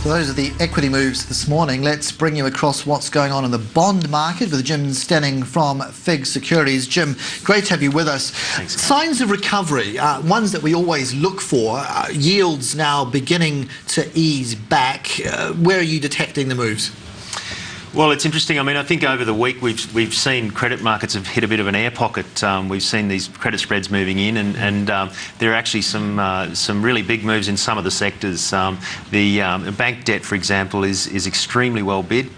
So those are the equity moves this morning. Let's bring you across what's going on in the bond market with Jim Stening from FIG Securities. Jim, great to have you with us. Thanks. Signs of recovery, ones that we always look for. Yields now beginning to ease back. Where are you detecting the moves? Well, it's interesting. I mean, I think over the week we've seen credit markets have hit a bit of an air pocket. We've seen these credit spreads moving in, and there are actually some really big moves in some of the sectors. The bank debt, for example, is extremely well bid.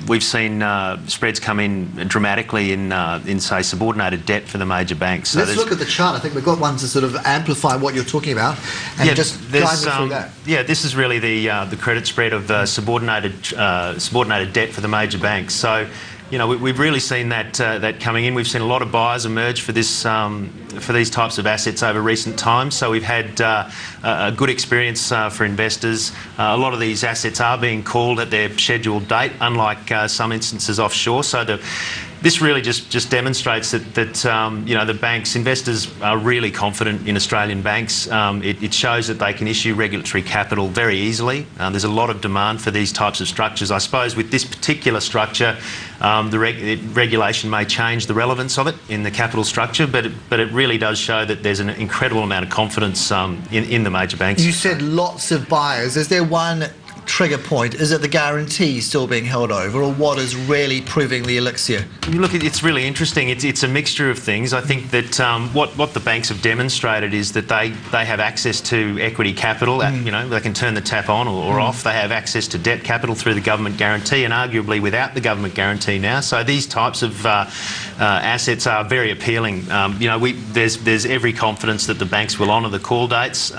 We've seen spreads come in dramatically in say subordinated debt for the major banks. So let's look at the chart. I think we've got one to sort of amplify what you're talking about, and just guide me through that. Yeah, this is really the credit spread of subordinated debt for the major banks. So, you know, we've really seen that coming in. We've seen a lot of buyers emerge for this for these types of assets over recent times. So we've had a good experience for investors. A lot of these assets are being called at their scheduled date, unlike some instances offshore. So this really just demonstrates that you know, the banks, investors are really confident in Australian banks. It shows that they can issue regulatory capital very easily. There's a lot of demand for these types of structures. I suppose with this particular structure, the regulation may change the relevance of it in the capital structure, but it really does show that there's an incredible amount of confidence in the major banks. You said lots of buyers. Is there one trigger point? Is it the guarantee still being held over, or what is really proving the elixir? Look, it's really interesting. It's a mixture of things. I think that what the banks have demonstrated is that they have access to equity capital. You know, they can turn the tap on or off. They have access to debt capital through the government guarantee, and arguably without the government guarantee now. So these types of assets are very appealing. You know, there's every confidence that the banks will honour the call dates.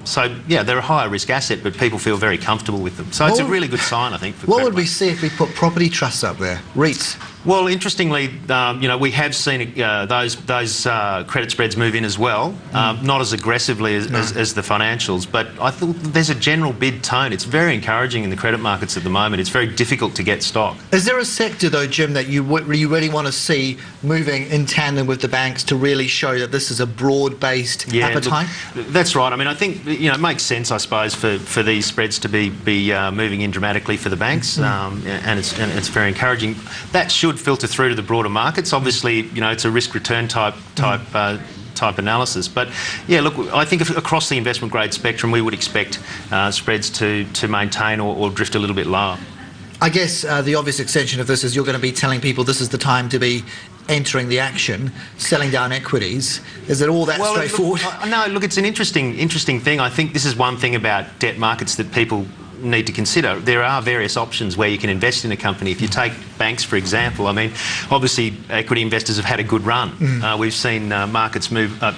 So yeah, they're a higher risk asset, but people feel very comfortable with them. So it's a really good sign, I think, for what would we see if we put property trusts up there? REITs? Well, interestingly, you know, we have seen those credit spreads move in as well, not as aggressively as the financials, but I thought there's a general bid tone. It's very encouraging in the credit markets at the moment. It's very difficult to get stock. Is there a sector, though, Jim, that you really want to see moving in tandem with the banks to really show that this is a broad-based appetite? Look, that's right. I mean, I think, you know, it makes sense, I suppose, for these spreads to be moving in dramatically for the banks, and it's very encouraging. That should filter through to the broader markets. Obviously, you know, it's a risk-return type analysis. But yeah, look, I think across the investment grade spectrum, we would expect spreads to maintain or drift a little bit lower. I guess the obvious extension of this is you're going to be telling people this is the time to be entering the action, selling down equities. Is it all that straightforward? No, look, it's an interesting thing. I think this is one thing about debt markets that people need to consider. There are various options where you can invest in a company. If you take banks, for example, I mean, obviously equity investors have had a good run. We've seen markets move up,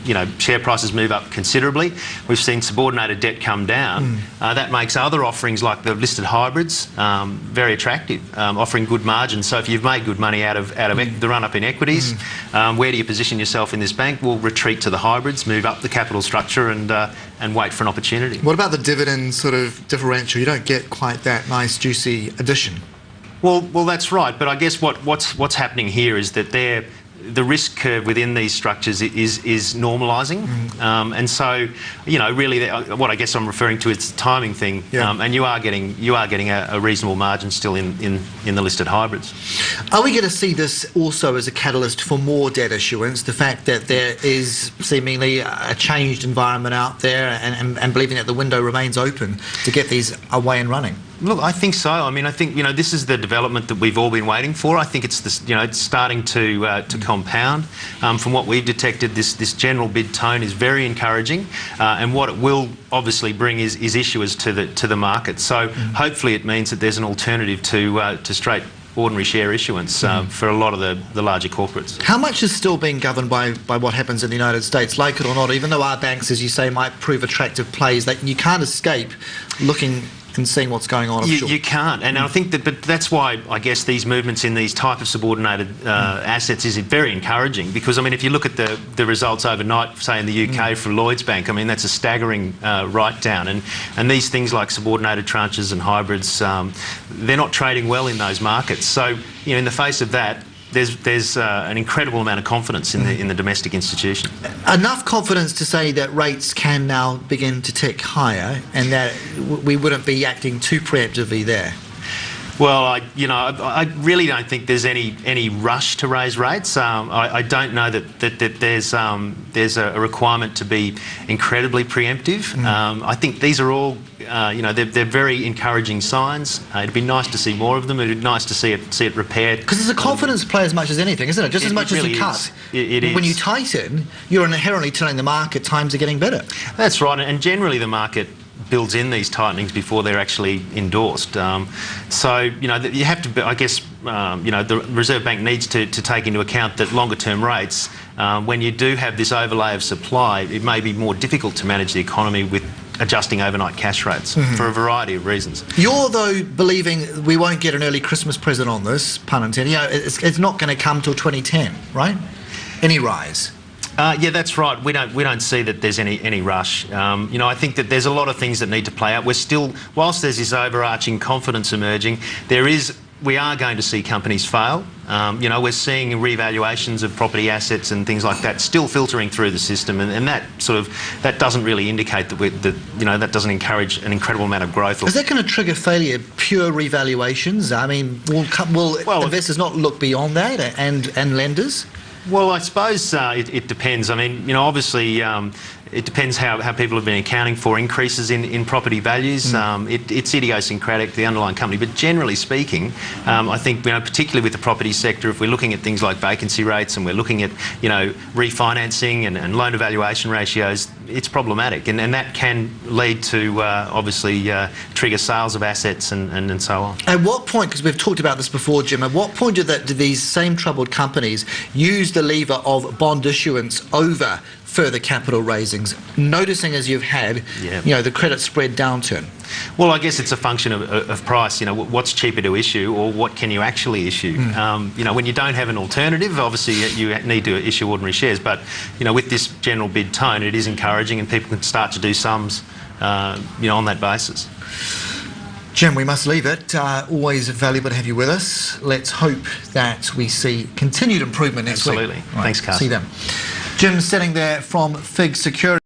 you know, share prices move up considerably. We've seen subordinated debt come down. That makes other offerings like the listed hybrids very attractive, offering good margins. So if you've made good money out of the run-up in equities, where do you position yourself in this bank? We'll retreat to the hybrids, move up the capital structure and wait for an opportunity. What about the dividend sort of differential? You don't get quite that nice juicy addition. Well, that's right. But I guess what's happening here is that the risk curve within these structures is normalising, and so, you know, really what I guess I'm referring to is the timing thing, and you are getting a reasonable margin still in the listed hybrids. Are we going to see this also as a catalyst for more debt issuance? The fact that there is seemingly a changed environment out there, and believing that the window remains open to get these away and running? Look, I think so. I mean, I think, you know, this is the development that we've all been waiting for. I think it's this, you know, it's starting to compound. From what we've detected, this general bid tone is very encouraging, and what it will obviously bring is issuers to the market. So hopefully it means that there's an alternative to straight ordinary share issuance for a lot of the larger corporates. How much is still being governed by what happens in the United States? Like it or not, even though our banks, as you say, might prove attractive plays, that you can't escape looking and seeing what's going on offshore. You can't, and I think but that's why I guess these movements in these type of subordinated assets is very encouraging, because I mean, if you look at the results overnight, say in the UK for Lloyds Bank, I mean, that's a staggering write-down, and these things like subordinated tranches and hybrids, they're not trading well in those markets. So, you know, in the face of that, there's an incredible amount of confidence in the domestic institution. Enough confidence to say that rates can now begin to tick higher, and that we wouldn't be acting too preemptively there. Well, I really don't think there's any rush to raise rates. I don't know that there's a requirement to be incredibly preemptive. I think these are all, they're very encouraging signs. It'd be nice to see more of them. It'd be nice to see it repaired. Because it's a confidence play as much as anything, isn't it? Just as much as you cut. It is. When you tighten, you're inherently telling the market times are getting better. That's right, and generally the market builds in these tightenings before they're actually endorsed. So, you have to, I guess, the Reserve Bank needs to take into account that longer term rates, when you do have this overlay of supply, it may be more difficult to manage the economy with adjusting overnight cash rates for a variety of reasons. You're, though, believing we won't get an early Christmas present on this, pun intended. It's not going to come till 2010, right? Any rise? Yeah, that's right. We don't see that there's any rush. I think that there's a lot of things that need to play out. We're still, whilst there's this overarching confidence emerging, we are going to see companies fail. We're seeing revaluations of property assets and things like that still filtering through the system, and that doesn't really indicate that doesn't encourage an incredible amount of growth. Is that going to trigger failure? Pure revaluations? I mean, will investors not look beyond that, and lenders? Well, I suppose it depends. I mean, obviously it depends how people have been accounting for increases in property values. It's idiosyncratic to the underlying company, but generally speaking, I think, particularly with the property sector, if we're looking at things like vacancy rates and we're looking at, refinancing and loan to valuation ratios, it's problematic, and that can lead to obviously trigger sales of assets and so on. At what point, because we've talked about this before, Jim, at what point do these same troubled companies use the lever of bond issuance over further capital raisings, noticing as you've had, the credit spread downturn? Well, I guess it's a function of price. What's cheaper to issue, or what can you actually issue? When you don't have an alternative, obviously you need to issue ordinary shares. But with this general bid tone, it is encouraging, and people can start to do sums, on that basis. Jim, we must leave it. Always valuable to have you with us. Let's hope that we see continued improvement next week. Absolutely. Thanks, Carson. See them. Jim Stening there from FIG Security.